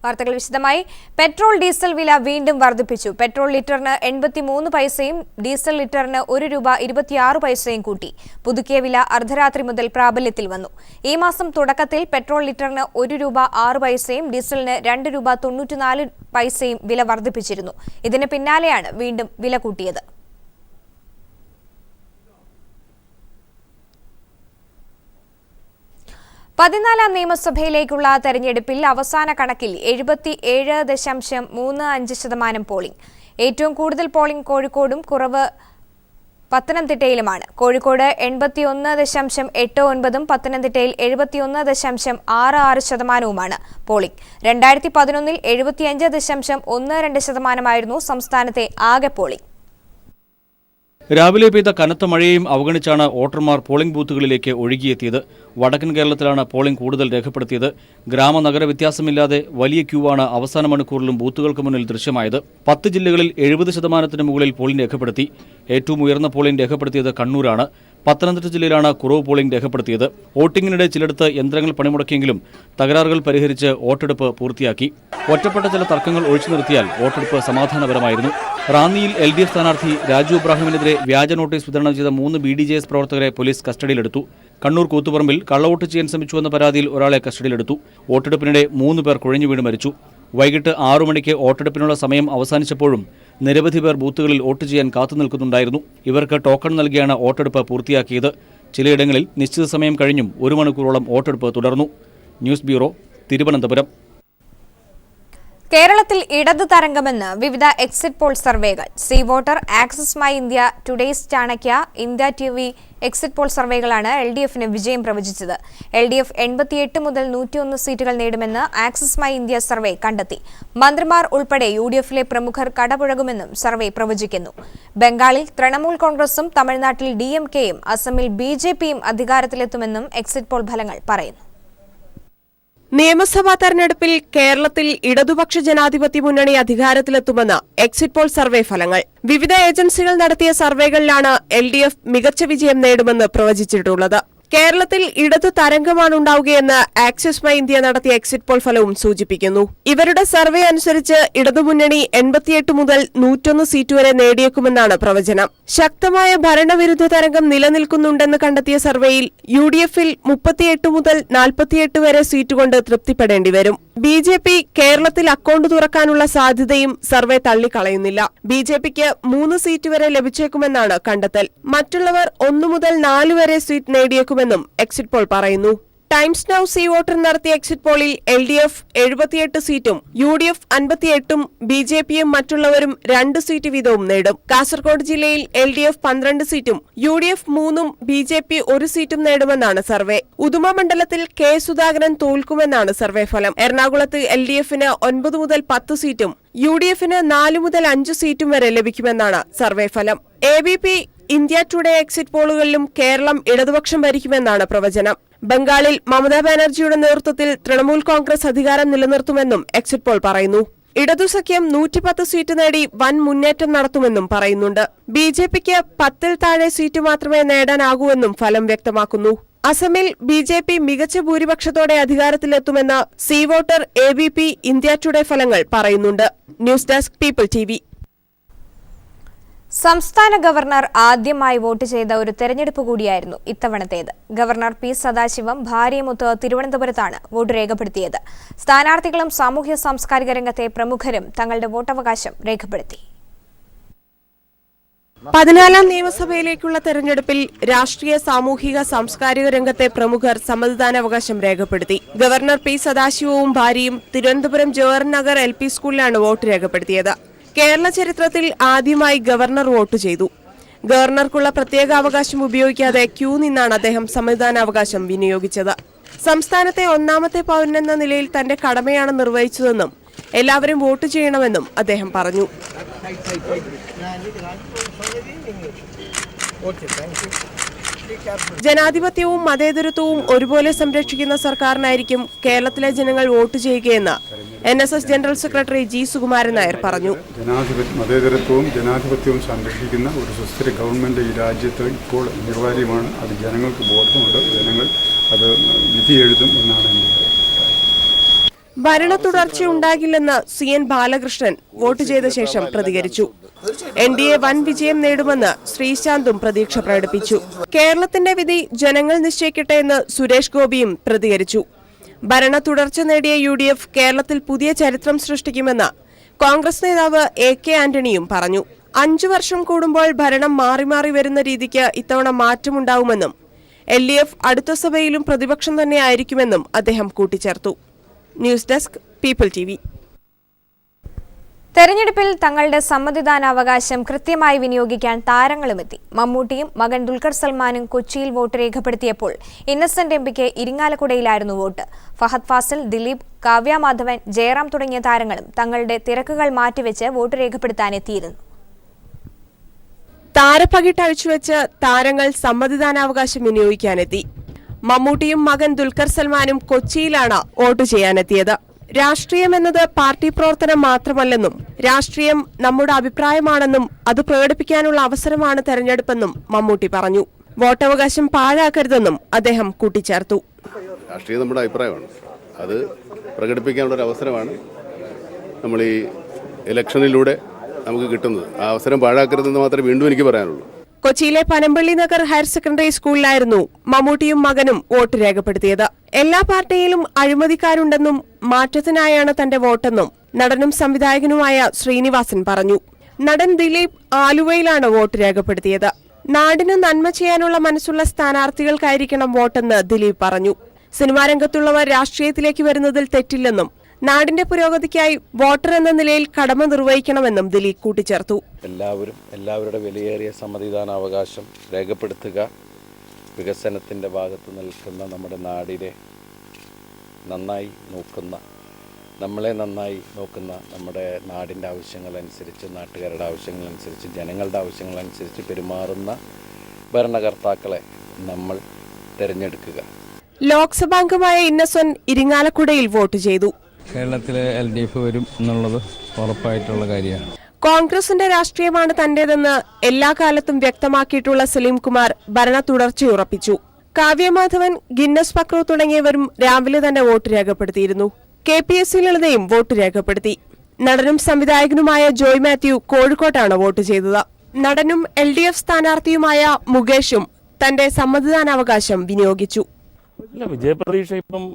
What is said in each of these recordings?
വാർത്തകൾ വിശദമായി. Petrol diesel വില വീണ്ടും വർദ്ധിപ്പിച്ചു. പെട്രോൾ ലിറ്ററിന് 83 പൈസയും ഡീസൽ ലിറ്ററിന് ₹1.26 കൂട്ടി. പുതുക്കിയ വില അർദ്ധരാത്രി മുതൽ പ്രാബല്യത്തിൽ വന്നു. ഈ മാസം തുടക്കത്തിൽ പെട്രോൾ ലിറ്ററിന് ₹1.06 ഡീസലിന് ₹2.94 വില വർദ്ധിപ്പിച്ചിരുന്നു. ഇതിന് പിന്നാലെയാണ് വീണ്ടും വില കൂട്ടിയത്. 14ാം നിയമസഭയിലേക്കുള്ള തെരഞ്ഞെടുപ്പിൽ അവസാന കണക്കിൽ 77.35% പോളിംഗ്. ഏറ്റവും കൂടുതൽ പോളിംഗ് കോഴിക്കോടും കുറവ് പത്തനംതിട്ടയിലുമാണ്. കോഴിക്കോട് 81.89%, പത്തനംതിട്ടയിൽ 71.66%വുമാണ് പോളിംഗ്. 2011-ൽ 75.12% സംസ്ഥാനത്തെ ആകെ പോളിംഗ്. രാവിലെ പെയ്ത കനത്ത മഴയെയും അവഗണിച്ചാണ് വോട്ടർമാർ പോളിംഗ് ബൂത്തുകളിലേക്ക് ഒഴുകിയെത്തിയത്. വടക്കൻ കേരളത്തിലാണ് പോളിംഗ് കൂടുതൽ രേഖപ്പെടുത്തിയത്. ഗ്രാമനഗര വ്യത്യാസമില്ലാതെ വലിയ ക്യൂവാണ് അവസാന മണിക്കൂറിലും ബൂത്തുകൾക്ക് മുന്നിൽ ദൃശ്യമായത്. 10 ജില്ലകളിൽ 70% മുകളിൽ പോളിംഗ് രേഖപ്പെടുത്തി. ഏറ്റവും ഉയർന്ന പോളിംഗ് രേഖപ്പെടുത്തിയത് കണ്ണൂരാണ്. പത്തനംതിട്ട ജില്ലയിലാണ് കുറവ് പോളിംഗ് രേഖപ്പെടുത്തിയത്. വോട്ടിംഗിനിടെ ചിലയിടത്ത് യന്ത്രങ്ങൾ പണിമുടക്കിയെങ്കിലും തകരാറുകൾ പരിഹരിച്ച് വോട്ടെടുപ്പ് പൂർത്തിയാക്കി. ഒറ്റപ്പെട്ട ചില തർക്കങ്ങൾ ഒഴിച്ചു നിർത്തിയാൽ വോട്ടെടുപ്പ് സമാധാനപരമായിരുന്നു. റാന്നിയിൽ LDF സ്ഥാനാർത്ഥി രാജു ഇബ്രാഹിമിനെതിരെ വ്യാജ നോട്ടീസ് വിതരണം ചെയ്ത 3 BDJS പ്രവർത്തകരെ പോലീസ് കസ്റ്റഡിയിലെടുത്തു. കണ്ണൂർ കൂത്തുപറമ്പിൽ കള്ളവോട്ട് ചെയ്യാൻ ശ്രമിച്ചുവെന്ന പരാതിയിൽ ഒരാളെ കസ്റ്റഡിയിലെടുത്തു. വോട്ടെടുപ്പിനിടെ 3 പേർ കുഴഞ്ഞു വീണ് മരിച്ചു. വൈകിട്ട് 6 മണിക്ക് വോട്ടെടുപ്പിനുള്ള സമയം അവസാനിച്ചപ്പോഴും നിരവധി പേർ ബൂത്തുകളിൽ വോട്ട് ചെയ്യാൻ കാത്തുനിൽക്കുന്നുണ്ടായിരുന്നു. ഇവർക്ക് ടോക്കൺ നൽകിയാണ് വോട്ടെടുപ്പ് പൂർത്തിയാക്കിയത്. ചിലയിടങ്ങളിൽ നിശ്ചിത സമയം കഴിഞ്ഞും 1 മണിക്കൂറോളം വോട്ടെടുപ്പ് തുടർന്നു. News bureau, Thiruvananthapuram. കേരളത്തിൽ ഇടതു തരംഗമെന്ന് വിവിധ എക്സിറ്റ് പോൾ സർവേകൾ. C voter, Axis My India, Today's Chanakya, India TV exit poll സർവേകളാണ് LDFന് വിജയം പ്രവചിച്ചത്. LDF 88 മുതൽ 101 സീറ്റുകൾ നേടുമെന്ന് ആക്സിസ് മൈ ഇന്ത്യ സർവേ കണ്ടെത്തി. മന്ത്രിമാർ ഉൾപ്പെടെ UDFലെ പ്രമുഖർ കടപുഴകുമെന്നും സർവേ പ്രവചിക്കുന്നു. ബംഗാളിൽ തൃണമൂൽ കോൺഗ്രസും തമിഴ്നാട്ടിൽ DMKയും അസമിൽ BJPയും അധികാരത്തിലെത്തുമെന്നും എക്സിറ്റ് പോൾ ഫലങ്ങൾ പറയുന്നു. നിയമസഭാ തെരഞ്ഞെടുപ്പിൽ കേരളത്തിൽ ഇടതുപക്ഷ ജനാധിപത്യ മുന്നണി അധികാരത്തിലെത്തുമെന്ന് എക്സിറ്റ് പോൾ സർവേ ഫലങ്ങൾ. വിവിധ ഏജൻസികൾ നടത്തിയ സർവേകളിലാണ് LDF മികച്ച വിജയം നേടുമെന്ന് പ്രവചിച്ചിട്ടുള്ളത്. കേരളത്തിൽ ഇടതു തരംഗമാണ് ഉണ്ടാവുകയെന്ന് ആക്സിസ് മൈ ഇന്ത്യ നടത്തിയ എക്സിറ്റ് പോൾ ഫലവും സൂചിപ്പിക്കുന്നു. ഇവരുടെ സർവേ അനുസരിച്ച് ഇടതുമുന്നണി 88 മുതൽ 101 സീറ്റ് വരെ നേടിയേക്കുമെന്നാണ് പ്രവചനം. ശക്തമായ ഭരണവിരുദ്ധ തരംഗം നിലനിൽക്കുന്നുണ്ടെന്ന് കണ്ടെത്തിയ സർവേയിൽ UDFൽ 38 മുതൽ 48 വരെ സീറ്റ് കൊണ്ട് തൃപ്തിപ്പെടേണ്ടി വരും. BJP കേരളത്തിൽ അക്കൗണ്ട് തുറക്കാനുള്ള സാധ്യതയും സർവേ തള്ളിക്കളയുന്നില്ല. BJPക്ക് 3 സീറ്റ് വരെ ലഭിച്ചേക്കുമെന്നാണ് കണ്ടെത്തൽ. മറ്റുള്ളവർ 1 മുതൽ 4 വരെ സീറ്റ് നേടിയേക്കുമെന്നും എക്സിറ്റ് പോൾ പറയുന്നു. ടൈംസ് നൗ സി വോട്ടർ നടത്തിയ എക്സിറ്റ് പോളിൽ LDF 78 സീറ്റും UDF 58ഉം BJPയും മറ്റുള്ളവരും 2 സീറ്റ് വീതവും നേടും. കാസർഗോഡ് ജില്ലയിൽ LDF 12 സീറ്റും UDF 3ഉം BJP 1 സീറ്റും നേടുമെന്നാണ് സർവേ. ഉദുമ മണ്ഡലത്തിൽ K സുധാകരൻ തോൽക്കുമെന്നാണ് സർവേ ഫലം. എറണാകുളത്ത് LDFന് 9 മുതൽ 10 സീറ്റും UDFന് 4 മുതൽ 5 സീറ്റും വരെ ലഭിക്കുമെന്നാണ് സർവേ ഫലം. ABP ഇന്ത്യ ടുഡേ എക്സിറ്റ് പോളുകളിലും കേരളം ഇടതുപക്ഷം ഭരിക്കുമെന്നാണ് പ്രവചനം. ബംഗാളിൽ മമതാ ബാനർജിയുടെ നേതൃത്വത്തിൽ തൃണമൂൽ കോൺഗ്രസ് അധികാരം നിലനിർത്തുമെന്നും എക്സിറ്റ് പോൾ പറയുന്നു. ഇടതു സഖ്യം 110 സീറ്റ് നേടി വൻ മുന്നേറ്റം നടത്തുമെന്നും പറയുന്നുണ്ട്. BJPക്ക് 10ൽ താഴെ സീറ്റ് മാത്രമേ നേടാനാകൂവെന്നും ഫലം വ്യക്തമാക്കുന്നു. അസമിൽ BJP മികച്ച ഭൂരിപക്ഷത്തോടെ അധികാരത്തിലെത്തുമെന്ന് C voter, ABP, India today ഫലങ്ങൾ പറയുന്നുണ്ട്. News desk, people TV. സംസ്ഥാന ഗവർണർ ആദ്യമായി വോട്ട് ചെയ്ത ഒരു തെരഞ്ഞെടുപ്പ് കൂടിയായിരുന്നു ഇത്തവണത്തേത്. Governor P. സദാശിവം ഭാര്യയുമൊത്ത് തിരുവനന്തപുരത്താണ് വോട്ട് രേഖപ്പെടുത്തിയത്. സ്ഥാനാർത്ഥികളും സാമൂഹ്യ സാംസ്കാരിക രംഗത്തെ പ്രമുഖരും തങ്ങളുടെ വോട്ടവകാശം രേഖപ്പെടുത്തി. 14ാം നിയമസഭയിലേക്കുള്ള തെരഞ്ഞെടുപ്പിൽ രാഷ്ട്രീയ, സാമൂഹിക, സാംസ്കാരിക രംഗത്തെ പ്രമുഖർ സമ്മതിദാനാവകാശം രേഖപ്പെടുത്തി. Governor P. സദാശിവവും ഭാര്യയും തിരുവനന്തപുരം ജവഹർ നഗർ LP സ്കൂളിലാണ് വോട്ട് രേഖപ്പെടുത്തിയത്. കേരള ചരിത്രത്തിൽ ആദ്യമായി ഗവർണർ വോട്ട് ചെയ്തു. ഗവർണർക്കുള്ള പ്രത്യേക അവകാശം ഉപയോഗിക്കാതെ ക്യൂ നിന്നാണ് അദ്ദേഹം സമ്മതിദാനാവകാശം വിനിയോഗിച്ചത്. സംസ്ഥാനത്തെ 1ാമത്തെ പൗരനെന്ന നിലയിൽ തന്റെ കടമയാണ് നിർവഹിച്ചതെന്നും എല്ലാവരും വോട്ട് ചെയ്യണമെന്നും അദ്ദേഹം പറഞ്ഞു. ജനാധിപത്യവും മതേതരത്വവും ഒരുപോലെ സംരക്ഷിക്കുന്ന സർക്കാരിനായിരിക്കും കേരളത്തിലെ ജനങ്ങൾ വോട്ട് ചെയ്യുകയെന്ന് NSS general secretary G. Sukumaran Nair പറഞ്ഞു. മതേതരത്വവും ജനാധിപത്യവും സംരക്ഷിക്കുന്ന ഒരു സുസ്ഥിര ഗവൺമെന്റ് ഈ രാജ്യത്ത് ഇപ്പോൾ അനിവാര്യമാണ്. അത് ജനങ്ങൾക്ക് ബോധമുണ്ട്. ജനങ്ങൾ അത് വിധി എഴുതും എന്നാണ് എൻ്റെ അഭിപ്രായം. ഭരണ തുടർച്ചയുണ്ടാകില്ലെന്ന് CN ബാലകൃഷ്ണൻ വോട്ട് ചെയ്ത ശേഷം പ്രതികരിച്ചു. NDA വൻ വിജയം നേടുമെന്ന് ശ്രീശാന്തും പ്രതീക്ഷ പ്രകടിപ്പിച്ചു. കേരളത്തിന്റെ വിധി ജനങ്ങൾ നിശ്ചയിക്കട്ടെ എന്ന് സുരേഷ് ഗോപിയും പ്രതികരിച്ചു. ഭരണ തുടർച്ച നേടിയ UDF കേരളത്തിൽ പുതിയ ചരിത്രം സൃഷ്ടിക്കുമെന്ന് കോൺഗ്രസ് നേതാവ് AK ആന്റണിയും പറഞ്ഞു. 5 വർഷം കൂടുമ്പോൾ ഭരണം മാറി മാറി വരുന്ന രീതിക്ക് ഇത്തവണ മാറ്റമുണ്ടാവുമെന്നും LDF അടുത്ത സഭയിലും പ്രതിപക്ഷം തന്നെയായിരിക്കുമെന്നും അദ്ദേഹം കൂട്ടിച്ചേർത്തു. News desk people TV. തെരഞ്ഞെടുപ്പിൽ തങ്ങളുടെ സമ്മതിദാനാവകാശം കൃത്യമായി വിനിയോഗിക്കാൻ താരങ്ങളുമെത്തി. മമ്മൂട്ടിയും മകൻ ദുൽഖർ സൽമാനും കൊച്ചിയിൽ വോട്ട് രേഖപ്പെടുത്തിയപ്പോൾ ഇന്നസെന്റ് MPക്ക് ഇരിങ്ങാലക്കുടയിലായിരുന്നു വോട്ട്. ഫഹദ് ഫാസിൽ, ദിലീപ്, കാവ്യ മാധവൻ, ജയറാം തുടങ്ങിയ താരങ്ങളും തങ്ങളുടെ തിരക്കുകൾ മാറ്റിവെച്ച് വോട്ട് രേഖപ്പെടുത്താനെത്തിയിരുന്നു. താരപ്പകിട്ട് അഴിച്ചുവെച്ച് താരങ്ങൾ സമ്മതിദാനാവകാശം വിനിയോഗിക്കാനെത്തി. മമ്മൂട്ടിയും മകൻ ദുൽഖർ സൽമാനും കൊച്ചിയിലാണ് വോട്ട് ചെയ്യാനെത്തിയത്. രാഷ്ട്രീയം എന്നത് പാർട്ടി പ്രവർത്തനം മാത്രമല്ലെന്നും രാഷ്ട്രീയം നമ്മുടെ അഭിപ്രായമാണെന്നും അത് പ്രകടിപ്പിക്കാനുള്ള അവസരമാണ് തെരഞ്ഞെടുപ്പെന്നും മമ്മൂട്ടി പറഞ്ഞു. വോട്ടവകാശം പാഴാക്കരുതെന്നും അദ്ദേഹം കൂട്ടിച്ചേർത്തു. രാഷ്ട്രീയം നമ്മുടെ അഭിപ്രായമാണ്, അത് പ്രകടിപ്പിക്കാനുള്ളൊരു അവസരമാണ് നമ്മൾ ഈ ഇലക്ഷനിലൂടെ നമുക്ക് കിട്ടുന്നത്. ആ അവസരം പാഴാക്കരുതെന്ന് മാത്രമേ വീണ്ടും എനിക്ക് പറയാനുള്ളൂ. കൊച്ചിയിലെ പനമ്പള്ളി നഗർ ഹയർ സെക്കൻഡറി സ്കൂളിലായിരുന്നു മമ്മൂട്ടിയും മകനും വോട്ട് രേഖപ്പെടുത്തിയത്. എല്ലാ പാർട്ടിയിലും അഴിമതിക്കാരുണ്ടെന്നും മാറ്റത്തിനായാണ് തന്റെ വോട്ടെന്നും നടനും സംവിധായകനുമായ ശ്രീനിവാസൻ പറഞ്ഞു. നടൻ ദിലീപ് ആലുവയിലാണ് വോട്ട് രേഖപ്പെടുത്തിയത്. നാടിന് നന്മ ചെയ്യാനുള്ള മനസ്സുള്ള സ്ഥാനാർത്ഥികൾക്കായിരിക്കണം വോട്ടെന്ന് ദിലീപ് പറഞ്ഞു. സിനിമാ രംഗത്തുള്ളവർ രാഷ്ട്രീയത്തിലേക്ക് വരുന്നതിൽ തെറ്റില്ലെന്നും നാടിന്റെ പുരോഗതിക്കായി വോട്ടർ എന്ന നിലയിൽ കടമ നിർവഹിക്കണമെന്നും ദിലീപ് കൂട്ടിച്ചേർത്തു. എല്ലാവരുടെ വിലയേറിയ സമ്മതിദാനാവകാശം രേഖപ്പെടുത്തുക, വികസനത്തിന്റെ ഭാഗത്ത് നിൽക്കുന്ന നമ്മുടെ നാടിനെ നന്നായി നോക്കുന്ന, നമ്മളെ നന്നായി നോക്കുന്ന, നമ്മുടെ നാടിൻ്റെ ആവശ്യങ്ങളനുസരിച്ച്, നാട്ടുകാരുടെ ആവശ്യങ്ങളനുസരിച്ച്, ജനങ്ങളുടെ ആവശ്യങ്ങളനുസരിച്ച് പെരുമാറുന്ന ഭരണകർത്താക്കളെ നമ്മൾ തിരഞ്ഞെടുക്കുക. ലോക്സഭാംഗമായ ഇന്നസെന്റ് ഇരിങ്ങാലക്കുടയിൽ വോട്ട് ചെയ്തു. കേരളത്തിലെ LDF വരും എന്നുള്ളത് ഉറപ്പായിട്ടുള്ള കാര്യമാണ്. കോൺഗ്രസിന്റെ രാഷ്ട്രീയമാണ് തന്റേതെന്ന് എല്ലാ കാലത്തും വ്യക്തമാക്കിയിട്ടുള്ള സലീം കുമാർ ഭരണ തുടർച്ചയുറപ്പിച്ചു. കാവ്യമാധവൻ, ഗിന്നസ് പക്രു തുടങ്ങിയവരും രാവിലെ തന്നെ വോട്ട് രേഖപ്പെടുത്തിയിരുന്നു. KPSC ലളിതയും വോട്ട് രേഖപ്പെടുത്തി. നടനും സംവിധായകനുമായ ജോയ് മാത്യു കോഴിക്കോട്ടാണ് വോട്ട് ചെയ്തത്. നടനും LDF സ്ഥാനാർത്ഥിയുമായ മുകേഷും തന്റെ സമ്മതിദാനാവകാശം വിനിയോഗിച്ചു. വിജയപ്രതീക്ഷ ഇപ്പം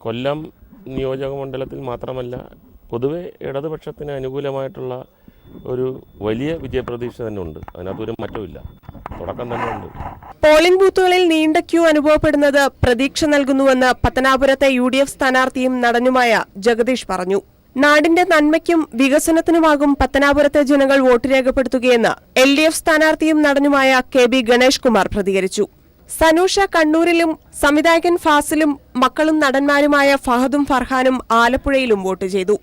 കൊല്ലം നിയോജക മണ്ഡലത്തിൽ മാത്രമല്ല, പൊതുവെ ഇടതുപക്ഷത്തിന് അനുകൂലമായിട്ടുള്ള ഒരു വലിയ വിജയപ്രതീക്ഷ തന്നെ ഉണ്ട്. അതിനകത്തൊരു മാറ്റമില്ല, തുടക്കം തന്നെ ഉണ്ട്. പോളിംഗ് ബൂത്തുകളിൽ നീണ്ട ക്യൂ അനുഭവപ്പെടുന്നത് പ്രതീക്ഷ നൽകുന്നുവെന്ന് പത്തനാപുരത്തെ UDF സ്ഥാനാർത്ഥിയും നടനുമായ ജഗദീഷ് പറഞ്ഞു. നാടിന്റെ നന്മയ്ക്കും വികസനത്തിനുമാകും പത്തനാപുരത്തെ ജനങ്ങൾ വോട്ട് രേഖപ്പെടുത്തുകയെന്ന് LDF സ്ഥാനാർത്ഥിയും നടനുമായ KB ഗണേഷ് കുമാർ പ്രതികരിച്ചു. സനൂഷ കണ്ണൂരിലും സംവിധായകൻ ഫാസിലും മക്കളും നടന്മാരുമായ ഫഹദും ഫർഹാനും ആലപ്പുഴയിലും വോട്ട് ചെയ്തു.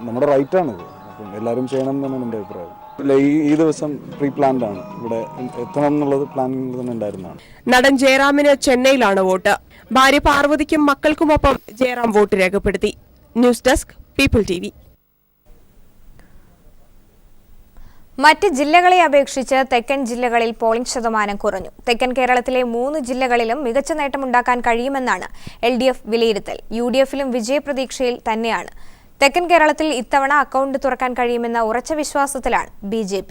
നമ്മുടെ റൈറ്റാണ്, എല്ലാവരും ചെയ്യണം എന്നാണ് എൻ്റെ അഭിപ്രായം. ഈ ദിവസം പ്രീ പ്ലാൻഡ് ആണ്, ഇവിടെ എത്തണം എന്നുള്ളത് പ്ലാനിംഗ് തന്നെ ഉണ്ടായിരുന്നതാണ്. നടൻ ജയറാമിന് ചെന്നൈയിലാണ് വോട്ട്. ഭാര്യ പാർവതിക്കും മക്കൾക്കുമൊപ്പം ജയറാം വോട്ട് രേഖപ്പെടുത്തി. News desk people TV. മറ്റ് ജില്ലകളെ അപേക്ഷിച്ച് തെക്കൻ ജില്ലകളിൽ പോളിംഗ് ശതമാനം കുറഞ്ഞു. തെക്കൻ കേരളത്തിലെ 3 ജില്ലകളിലും മികച്ച നേട്ടമുണ്ടാക്കാൻ കഴിയുമെന്നാണ് LDF വിലയിരുത്തൽ. UDFലും വിജയപ്രതീക്ഷയിൽ തന്നെയാണ്. തെക്കൻ കേരളത്തിൽ ഇത്തവണ അക്കൗണ്ട് തുറക്കാൻ കഴിയുമെന്ന ഉറച്ച വിശ്വാസത്തിലാണ് BJP.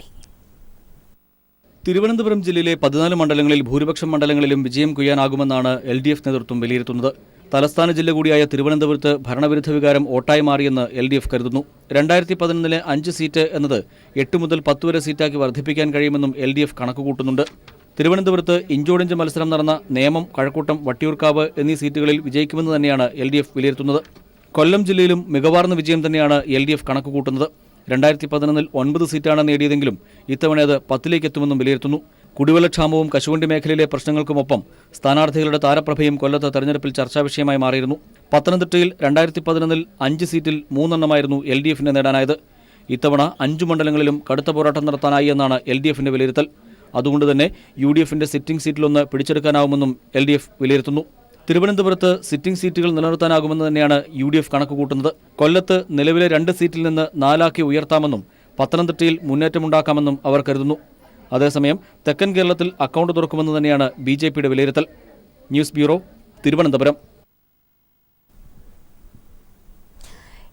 തിരുവനന്തപുരം ജില്ലയിലെ 14 മണ്ഡലങ്ങളിൽ ഭൂരിപക്ഷം മണ്ഡലങ്ങളിലും വിജയം കൊയ്യാനാകുമെന്നാണ് LDF നേതൃത്വം വിലയിരുത്തുന്നത്. തലസ്ഥാന ജില്ല കൂടിയായ തിരുവനന്തപുരത്ത് ഭരണവിരുദ്ധ വികാരം വോട്ടായി മാറിയെന്ന് LDF കരുതുന്നു. 2011 5 സീറ്റ് എന്നത് 8 മുതൽ 10 വരെ സീറ്റാക്കി വർദ്ധിപ്പിക്കാൻ കഴിയുമെന്നും LDF കണക്കുകൂട്ടുന്നുണ്ട്. തിരുവനന്തപുരത്ത് ഇഞ്ചോടിഞ്ച് മത്സരം നടന്ന നേമം, കഴക്കൂട്ടം, വട്ടിയൂർക്കാവ് എന്നീ സീറ്റുകളിൽ വിജയിക്കുമെന്ന് തന്നെയാണ് LDF വിലയിരുത്തുന്നത്. കൊല്ലം ജില്ലയിലും മികവാർന്ന വിജയം തന്നെയാണ് LDF കണക്കുകൂട്ടുന്നത്. 2011 9 സീറ്റാണ് നേടിയതെങ്കിലും ഇത്തവണ അത് 10ലേക്ക് എത്തുമെന്നും വിലയിരുത്തുന്നു. കുടിവെള്ളക്ഷാമവും കശുവണ്ടി മേഖലയിലെ പ്രശ്നങ്ങൾക്കുമൊപ്പം സ്ഥാനാർത്ഥികളുടെ താരപ്രഭയും കൊല്ലത്ത് തെരഞ്ഞെടുപ്പിൽ ചർച്ചാ വിഷയമായി മാറിയിരുന്നു. പത്തനംതിട്ടയിൽ 2011 5 സീറ്റിൽ 3 എണ്ണമായിരുന്നു LDFന് നേടാനായത്. ഇത്തവണ 5 മണ്ഡലങ്ങളിലും കടുത്ത പോരാട്ടം നടത്താനായി എന്നാണ് LDFന്റെ വിലയിരുത്തൽ. അതുകൊണ്ട് തന്നെ UDFന്റെ സിറ്റിംഗ് സീറ്റിലൊന്ന് പിടിച്ചെടുക്കാനാവുമെന്നും LDF വിലയിരുത്തുന്നു. തിരുവനന്തപുരത്ത് സിറ്റിംഗ് സീറ്റുകൾ നിലനിർത്താനാകുമെന്ന് തന്നെയാണ് UDF കണക്കുകൂട്ടുന്നത്. കൊല്ലത്ത് നിലവിലെ 2 സീറ്റിൽ നിന്ന് 4 ഉയർത്താമെന്നും പത്തനംതിട്ടയിൽ മുന്നേറ്റമുണ്ടാക്കാമെന്നും അവർ കരുതുന്നു. അതേസമയം തെക്കൻ കേരളത്തിൽ അക്കൗണ്ട് തുറക്കുമെന്ന് തന്നെയാണ് BJPയുടെ വിലയിരുത്തൽ. News bureau, Thiruvananthapuram.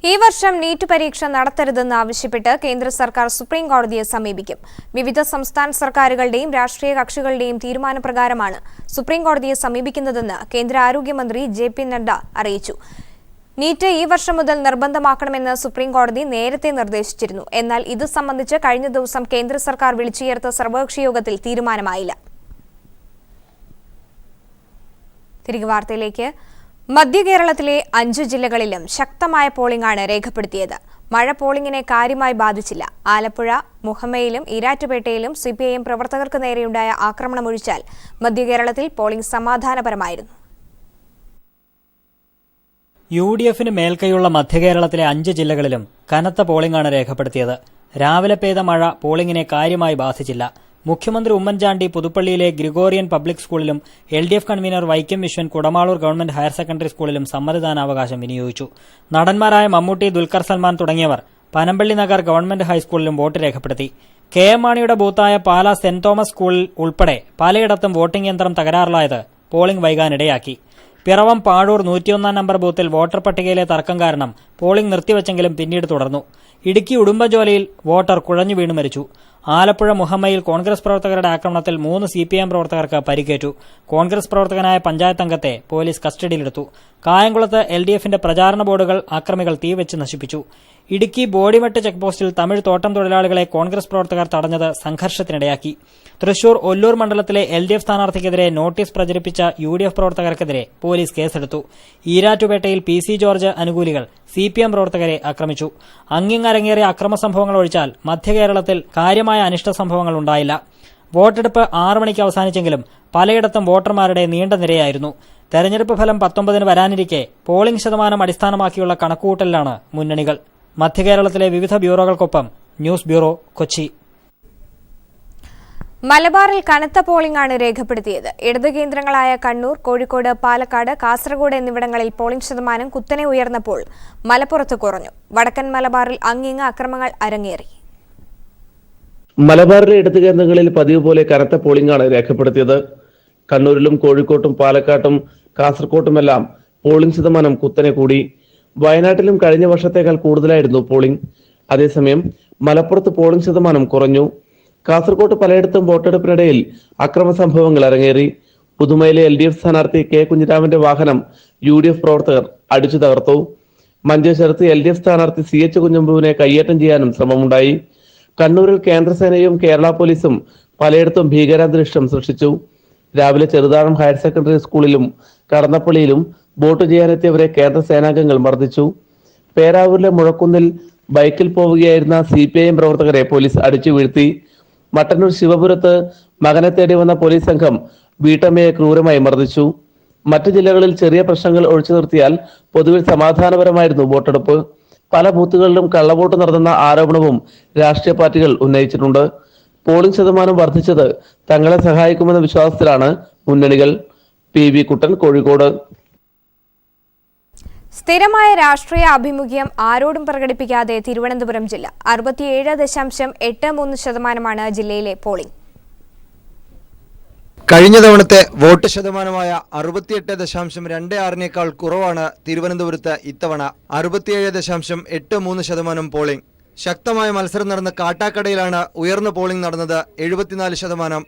ഈ വർഷം നീറ്റ് പരീക്ഷ നടത്തരുതെന്ന് ആവശ്യപ്പെട്ട് കേന്ദ്ര സർക്കാർ സുപ്രീം കോടതിയെ സമീപിക്കും. വിവിധ സംസ്ഥാന സർക്കാരുകളുടെയും രാഷ്ട്രീയ കക്ഷികളുടെയും തീരുമാനപ്രകാരമാണ് സുപ്രീം കോടതിയെ സമീപിക്കുന്നതെന്ന് കേന്ദ്ര ആരോഗ്യമന്ത്രി JP നഡ്ഡ അറിയിച്ചു. നീറ്റ് ഈ വർഷം മുതൽ നിർബന്ധമാക്കണമെന്ന് സുപ്രീം കോടതി നേരത്തെ നിർദ്ദേശിച്ചിരുന്നു. എന്നാൽ ഇത് സംബന്ധിച്ച് കഴിഞ്ഞ ദിവസം കേന്ദ്ര സർക്കാർ വിളിച്ചു ചേർത്ത സർവകക്ഷി യോഗത്തിൽ തീരുമാനമായില്ല. തിരികെ വാർത്തയിലേക്ക്. മധ്യ കേരളത്തിലെ 5 ജില്ലകളിലും ശക്തമായ പോളിംഗാണ് രേഖപ്പെടുത്തിയത്. മഴ പോളിംഗിനെ കാര്യമായി ബാധിച്ചില്ല. ആലപ്പുഴ, മുഹമ്മയിലും ഈരാറ്റുപേട്ടയിലും CPIM പ്രവർത്തകർക്ക് നേരെയുണ്ടായ ആക്രമണമൊഴിച്ചാൽ മധ്യ കേരളത്തിൽ പോളിംഗ് സമാധാനപരമായിരുന്നു. UDFന് മേൽക്കൈയുള്ള മധ്യകേരളത്തിലെ 5 ജില്ലകളിലും കനത്ത പോളിംഗാണ് രേഖപ്പെടുത്തിയത്. രാവിലെ പെയ്ത മഴ പോളിംഗിനെ കാര്യമായി ബാധിച്ചില്ല. മുഖ്യമന്ത്രി ഉമ്മൻചാണ്ടി പുതുപ്പള്ളിയിലെ ഗ്രിഗോറിയൻ പബ്ലിക് സ്കൂളിലും LDF convener Vaikom Vishwan Kudamaloor government higher secondary സ്കൂളിലും സമ്മതിദാനാവകാശം വിനിയോഗിച്ചു. നടന്മാരായ മമ്മൂട്ടി, ദുൽഖർ സൽമാൻ തുടങ്ങിയവർ പനമ്പള്ളി നഗർ ഗവൺമെന്റ് ഹൈസ്കൂളിലും വോട്ട് രേഖപ്പെടുത്തി. KM മാണിയുടെ ബൂത്തായ പാലാ സെന്റ് തോമസ് സ്കൂളിൽ ഉൾപ്പെടെ പലയിടത്തും വോട്ടിംഗ് യന്ത്രം തകരാറിലായത് പോളിംഗ് വൈകാനിടയാക്കി. പിറവം പാഴൂർ 101 നമ്പർ ബൂത്തിൽ വോട്ടർ പട്ടികയിലെ തർക്കം കാരണം പോളിംഗ് നിർത്തിവെച്ചെങ്കിലും പിന്നീട് തുടർന്നു. ഇടുക്കി ഉടുമ്പൻചോലയിൽ വോട്ടർ കുഴഞ്ഞു വീണു മരിച്ചു. ആലപ്പുഴ മുഹമ്മയിൽ കോൺഗ്രസ് പ്രവർത്തകരുടെ ആക്രമണത്തിൽ 3 CPIM പ്രവർത്തകർക്ക് പരിക്കേറ്റു. കോൺഗ്രസ് പ്രവർത്തകനായ പഞ്ചായത്ത് അംഗത്തെ പോലീസ് കസ്റ്റഡിയിലെടുത്തു. കായംകുളത്ത് LDFന്റെ പ്രചാരണ ബോർഡുകൾ ആക്രമികൾ തീവെച്ച് നശിപ്പിച്ചു. ഇടുക്കി ബോഡിമെട്ട് ചെക്ക് പോസ്റ്റിൽ തമിഴ് തോട്ടം തൊഴിലാളികളെ കോൺഗ്രസ് പ്രവർത്തകർ തടഞ്ഞത് സംഘർഷത്തിനിടയാക്കി. തൃശൂർ ഒല്ലൂർ മണ്ഡലത്തിലെ LDF സ്ഥാനാർത്ഥിക്കെതിരെ നോട്ടീസ് പ്രചരിപ്പിച്ച UDF പ്രവർത്തകർക്കെതിരെ പോലീസ് കേസെടുത്തു. ഈരാറ്റുപേട്ടയിൽ PC ജോർജ് അനുകൂലികൾ CPIM പ്രവർത്തകരെ ആക്രമിച്ചു. അങ്ങിങ്ങരങ്ങേറിയ അക്രമ സംഭവങ്ങൾ ഒഴിച്ചാൽ മധ്യകേരളത്തിൽ കാര്യമായ അനിഷ്ട സംഭവങ്ങൾ ഉണ്ടായില്ല. വോട്ടെടുപ്പ് 6 മണിക്ക് അവസാനിച്ചെങ്കിലും പലയിടത്തും വോട്ടർമാരുടെ നീണ്ട നിരയായിരുന്നു. തെരഞ്ഞെടുപ്പ് ഫലം 19 വരാനിരിക്കെ പോളിംഗ് ശതമാനം അടിസ്ഥാനമാക്കിയുള്ള കണക്കുകൂട്ടലിലാണ് മുന്നണികൾ. മധ്യകേരളത്തിലെ വിവിധ ബ്യൂറോകൾക്കൊപ്പം ന്യൂസ് ബ്യൂറോ, കൊച്ചി. മലബാറിൽ കനത്ത പോളിംഗാണ് രേഖപ്പെടുത്തിയത്. ഇടത് കേന്ദ്രങ്ങളായ കണ്ണൂർ, കോഴിക്കോട്, പാലക്കാട്, കാസർഗോഡ് എന്നിവിടങ്ങളിൽ പോളിംഗ് ശതമാനം കുത്തനെ ഉയർന്നപ്പോൾ മലപ്പുറത്ത് കുറഞ്ഞു. വടക്കൻ മലബാറിൽ അങ്ങിങ്ങ് അക്രമങ്ങൾ അരങ്ങേറി. മലബാറിലെ ഇടത് കേന്ദ്രങ്ങളിൽ പതിവ് പോലെ കനത്ത പോളിംഗാണ് രേഖപ്പെടുത്തിയത്. കണ്ണൂരിലും കോഴിക്കോട്ടും പാലക്കാട്ടും കാസർകോട്ടുമെല്ലാം പോളിംഗ് ശതമാനം കുത്തനെ കൂടി. വയനാട്ടിലും കഴിഞ്ഞ വർഷത്തേക്കാൾ കൂടുതലായിരുന്നു പോളിംഗ്. അതേസമയം മലപ്പുറത്ത് പോളിംഗ് ശതമാനം കുറഞ്ഞു. കാസർകോട്ട് പലയിടത്തും വോട്ടെടുപ്പിനിടയിൽ അക്രമ സംഭവങ്ങൾ അരങ്ങേറി. പുതുമയിലെ LDF സ്ഥാനാർത്ഥി K കുഞ്ഞിരാമന്റെ വാഹനം UDF പ്രവർത്തകർ അടിച്ചു തകർത്തു. മഞ്ചേശ്വരത്ത് LDF സ്ഥാനാർത്ഥി CH കുഞ്ഞമ്പുവിനെ കയ്യേറ്റം ചെയ്യാനും ശ്രമമുണ്ടായി. കണ്ണൂരിൽ കേന്ദ്രസേനയും കേരള പോലീസും പലയിടത്തും ഭീകരാന്തരീക്ഷം സൃഷ്ടിച്ചു. രാവിലെ ചെറുതാഴം ഹയർ സെക്കൻഡറി സ്കൂളിലും കടന്നപ്പള്ളിയിലും വോട്ട് ചെയ്യാനെത്തിയവരെ കേന്ദ്ര സേനാംഗങ്ങൾ മർദ്ദിച്ചു. പേരാവൂരിലെ മുഴക്കുന്നിൽ ബൈക്കിൽ പോവുകയായിരുന്ന CPIM പ്രവർത്തകരെ പോലീസ് അടിച്ചു വീഴ്ത്തി. മട്ടന്നൂർ ശിവപുരത്ത് മകനെ തേടി വന്ന പോലീസ് സംഘം വീട്ടമ്മയെ ക്രൂരമായി മർദ്ദിച്ചു. മറ്റു ജില്ലകളിൽ ചെറിയ പ്രശ്നങ്ങൾ ഒഴിച്ചു നിർത്തിയാൽ പൊതുവിൽ സമാധാനപരമായിരുന്നു വോട്ടെടുപ്പ്. പല ബൂത്തുകളിലും കള്ളവോട്ട് നടന്ന ആരോപണവും രാഷ്ട്രീയ പാർട്ടികൾ ഉന്നയിച്ചിട്ടുണ്ട്. പോളിംഗ് ശതമാനം വർദ്ധിച്ചത് തങ്ങളെ സഹായിക്കുമെന്ന വിശ്വാസത്തിലാണ് മുന്നണികൾ. PV കുട്ടൻ, കോഴിക്കോട്. സ്ഥിരമായ രാഷ്ട്രീയ ആഭിമുഖ്യം ആരോടും പ്രകടിപ്പിക്കാതെ തിരുവനന്തപുരം ജില്ല 67.83% ജില്ലയിലെ പോളിംഗ്. കഴിഞ്ഞ തവണത്തെ വോട്ട് ശതമാനമായ 68.26 കുറവാണ് തിരുവനന്തപുരത്ത് ഇത്തവണ. 67.83% പോളിംഗ്. ശക്തമായ മത്സരം നടന്ന കാട്ടാക്കടയിലാണ് ഉയർന്ന പോളിംഗ് നടന്നത്, 74%.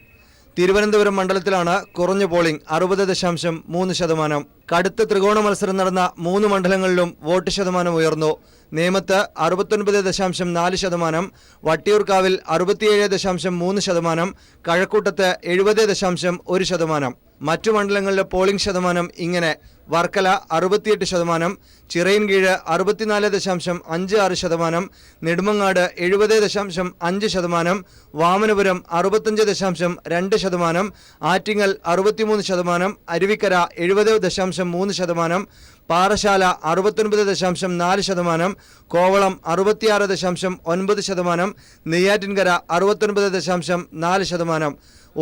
തിരുവനന്തപുരം മണ്ഡലത്തിലാണ് കുറഞ്ഞ പോളിംഗ്, 60.3%. കടുത്ത ത്രികോണ മത്സരം നടന്ന 3 മണ്ഡലങ്ങളിലും വോട്ട് ശതമാനം ഉയർന്നു. നേമത്ത് 69.4%, വട്ടിയൂർക്കാവിൽ 67.3%, കഴക്കൂട്ടത്ത് 70.1%. മറ്റു മണ്ഡലങ്ങളിലെ പോളിംഗ് ശതമാനം ഇങ്ങനെ: വർക്കല 68%, ചിറയൻകീഴ് 64.56%, നെടുമങ്ങാട് 70.5%, വാമനപുരം 65.2%, ആറ്റിങ്ങൽ 63%, അരുവിക്കര 70.3%, പാറശാല 69.4%, കോവളം 66.9%, നെയ്യാറ്റിൻകര 69.4%.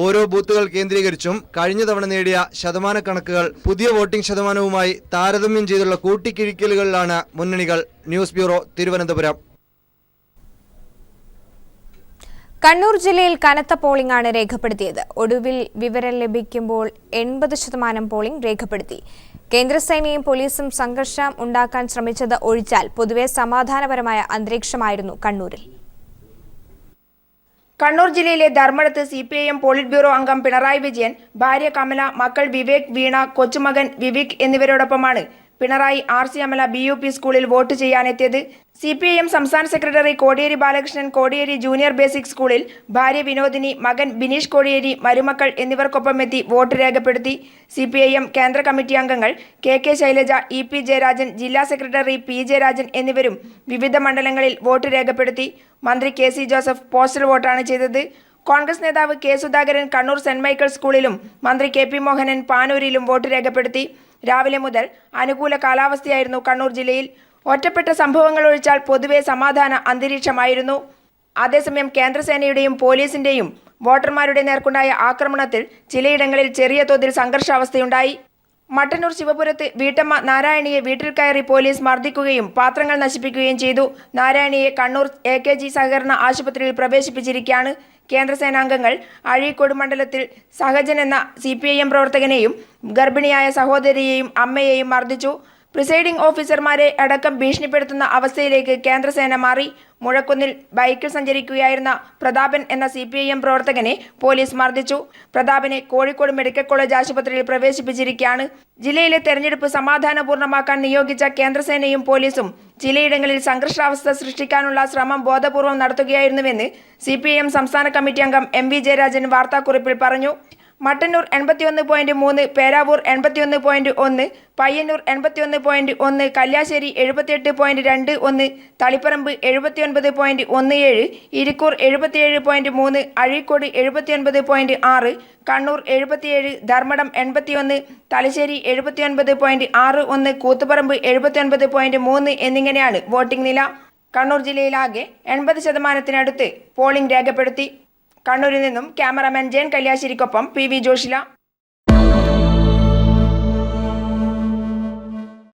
ഓരോ ബൂത്തുകൾ കേന്ദ്രീകരിച്ചും കഴിഞ്ഞ തവണ നേടിയ ശതമാന കണക്കുകൾ പുതിയ വോട്ടിംഗ് ശതമാനവുമായി താരതമ്യം ചെയ്തുള്ള കൂട്ടിക്കിഴിക്കലുകളിലാണ് മുന്നണികൾ. News bureau, Thiruvananthapuram. കണ്ണൂർ ജില്ലയിൽ കനത്ത പോളിംഗാണ് രേഖപ്പെടുത്തിയത്. ഒടുവിൽ വിവരം ലഭിക്കുമ്പോൾ 80% പോളിംഗ് രേഖപ്പെടുത്തി. കേന്ദ്രസേനയും പോലീസും സംഘർഷം ഉണ്ടാക്കാൻ ശ്രമിച്ചത് ഒഴിച്ചാൽ പൊതുവെ സമാധാനപരമായ അന്തരീക്ഷമായിരുന്നു കണ്ണൂരിൽ. കണ്ണൂർ ജില്ലയിലെ ധർമ്മടത്ത് CPIM പോളിറ്റ് ബ്യൂറോ അംഗം പിണറായി വിജയൻ, ഭാര്യ കമല, മക്കൾ വിവേക്, വീണ, കൊച്ചുമകൻ വിവേക് എന്നിവരോടൊപ്പമാണ് പിണറായി RC അമല BUP സ്കൂളിൽ വോട്ട് ചെയ്യാനെത്തിയത്. CPIM സംസ്ഥാന secretary Kodiyeri Balakrishnan Kodiyeri junior basic സ്കൂളിൽ ഭാര്യ വിനോദിനി, മകൻ ബിനീഷ് കോടിയേരി, മരുമക്കൾ എന്നിവർക്കൊപ്പം എത്തി വോട്ട് രേഖപ്പെടുത്തി. CPIM കേന്ദ്ര കമ്മിറ്റി അംഗങ്ങൾ KK ശൈലജ, EP ജയരാജൻ, ജില്ലാ സെക്രട്ടറി PJ രാജൻ എന്നിവരും വിവിധ മണ്ഡലങ്ങളിൽ വോട്ട് രേഖപ്പെടുത്തി. മന്ത്രി KC ജോസഫ് പോസ്റ്റൽ വോട്ടാണ് ചെയ്തത്. കോൺഗ്രസ് നേതാവ് K Sudhakaran Kannur saint Michael സ്കൂളിലും മന്ത്രി KP മോഹനൻ പാനൂരിലും വോട്ട് രേഖപ്പെടുത്തി. രാവിലെ മുതൽ അനുകൂല കാലാവസ്ഥയായിരുന്നു കണ്ണൂർ ജില്ലയിൽ. ഒറ്റപ്പെട്ട സംഭവങ്ങൾ ഒഴിച്ചാൽ പൊതുവെ സമാധാന അന്തരീക്ഷമായിരുന്നു. അതേസമയം കേന്ദ്രസേനയുടെയും പോലീസിന്റെയും വോട്ടർമാരുടെ നേർക്കുണ്ടായ ആക്രമണത്തിൽ ചിലയിടങ്ങളിൽ ചെറിയ തോതിൽ സംഘർഷാവസ്ഥയുണ്ടായി. മട്ടന്നൂർ ശിവപുരത്ത് വീട്ടമ്മ നാരായണിയെ വീട്ടിൽ കയറി പോലീസ് മർദ്ദിക്കുകയും പാത്രങ്ങൾ നശിപ്പിക്കുകയും ചെയ്തു. നാരായണിയെ കണ്ണൂർ AKG സഹകരണ ആശുപത്രിയിൽ പ്രവേശിപ്പിച്ചിരിക്കുകയാണ്. കേന്ദ്രസേനാംഗങ്ങൾ അഴീക്കോട് മണ്ഡലത്തിൽ സഹജൻ എന്ന CPIM പ്രവർത്തകനെയും ഗർഭിണിയായ സഹോദരിയെയും അമ്മയെയും മർദ്ദിച്ചു. പ്രിസൈഡിംഗ് ഓഫീസർമാരെ അടക്കം ഭീഷണിപ്പെടുത്തുന്ന അവസ്ഥയിലേക്ക് കേന്ദ്രസേന മാറി. മുഴക്കുന്നിൽ ബൈക്കിൽ സഞ്ചരിക്കുകയായിരുന്ന പ്രതാപൻ എന്ന CPIM പ്രവർത്തകനെ പോലീസ് മർദ്ദിച്ചു. പ്രതാപനെ കോഴിക്കോട് മെഡിക്കൽ കോളേജ് ആശുപത്രിയിൽ പ്രവേശിപ്പിച്ചിരിക്കുകയാണ്. ജില്ലയിലെ തെരഞ്ഞെടുപ്പ് സമാധാനപൂർണ്ണമാക്കാൻ നിയോഗിച്ച കേന്ദ്രസേനയും പോലീസും ചിലയിടങ്ങളിൽ സംഘർഷാവസ്ഥ സൃഷ്ടിക്കാനുള്ള ശ്രമം ബോധപൂർവം നടത്തുകയായിരുന്നുവെന്ന് CPIM സംസ്ഥാന കമ്മിറ്റി അംഗം MV ജയരാജൻ വാർത്താക്കുറിപ്പിൽ പറഞ്ഞു. മട്ടന്നൂർ 81.3, പേരാവൂർ 81.1, പയ്യന്നൂർ 81.1, കല്യാശ്ശേരി 78.21, തളിപ്പറമ്പ് 79.17, ഇരിക്കൂർ 77.3, അഴീക്കോട് 79.6, കണ്ണൂർ 77, ധർമ്മടം 81, തലശ്ശേരി 79.61, കൂത്തുപറമ്പ് 79.3 എന്നിങ്ങനെയാണ് വോട്ടിംഗ് നില. കണ്ണൂർ ജില്ലയിലാകെ 80%-നടുത്ത് പോളിംഗ് രേഖപ്പെടുത്തി. കണ്ണൂരിൽ നിന്നും ക്യാമറാമാൻ ജയൻ കല്യാശ്ശേരിക്കൊപ്പം PV ജോഷില.